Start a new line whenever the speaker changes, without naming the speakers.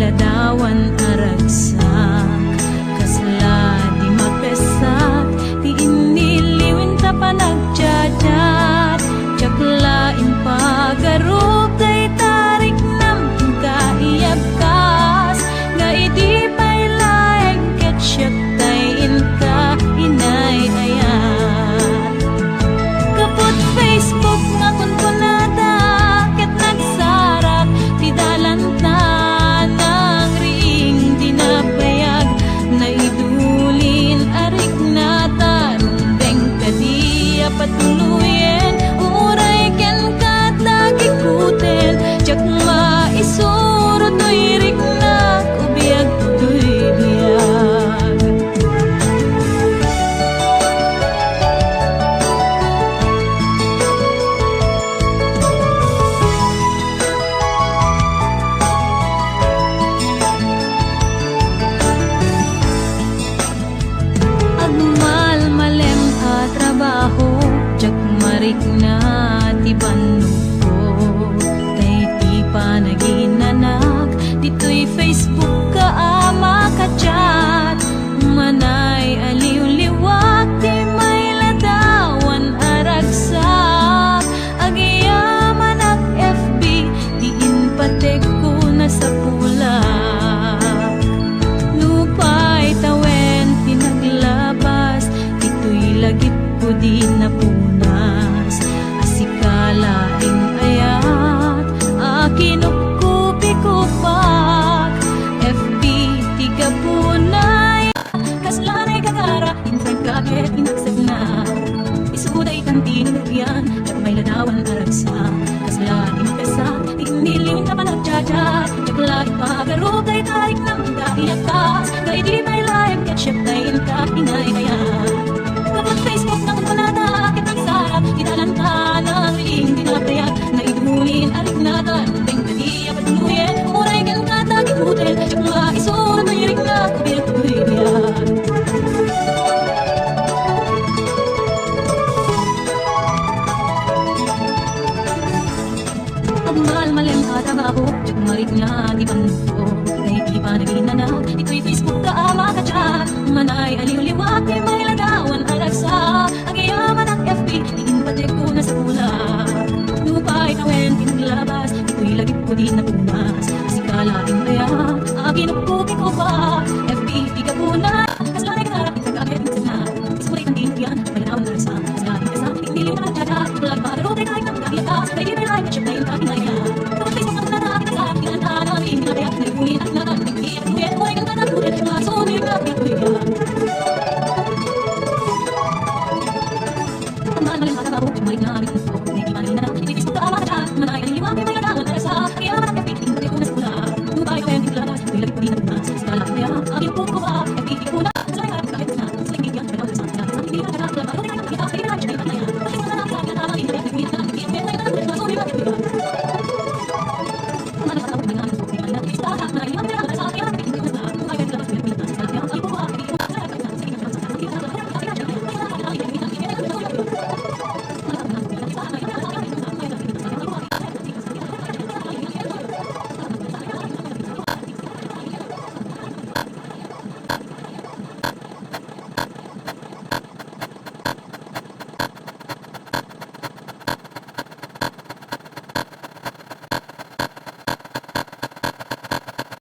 ladawan aragsak, kasla di mapesak, di iniliwin ta pa nagchat-chat, tsaklain pagarup day tarik nam kaiyabkas, nga idi pa'y laeng ketsyat tayin ka inay ayat. Kaput Facebook nga kunkunada, ket nagsarap ti dalanta ng ring dinabayag, na idulin arik na tarumbeng kadiya patuluyen, uray ken kat lagi kuten, tsak maisuro to'y rik na kubiyag to'y biyag. Agmal malem a trabaho, tsak marik na ti bannuko, tay ti panaginanak, dito'y Facebook ka ama ka-chat, manay aliw-liwak, ti may ladawan aragsak, agiyaman ak FB, di inpatek ko na sa pulak. Lupay tawen pinaglabas, dito'y lagip ko di napunas, asikalaing ayat, akinupkupi-kupak, FB tiga punay, kaslanay kagara, infrag kaget inagsag na, isuday kantin yan, at may ladawan aragsa, kaslaging pesa, tiniliwin ka pa nagchat-chat, tsaklay pagarup day tarik ng kaiyakas, kay di may live ketchup tayin ka inay ayat. Kapag Facebook na kunkunada, ket nagsarap, tinalan ka ng ring dinabayag, na idulin arik na tanbeng kadiya patuluyen, uray ken kat lagi kuten, tsak maisuro to'y rik na kubiyag to'y biyag. Agmal malem ka trabaho, tsak marik nga di bannuko, kay di pa naginanak, dito'y Facebook ka ama ka-chat, manay aliw-liwak, di may ladawan aragsa, agiyaman ak FB, di inpatek ko na sa pulak. Lupay tawen pinaglabas, dito'y lagip ko di napunas, asikalaing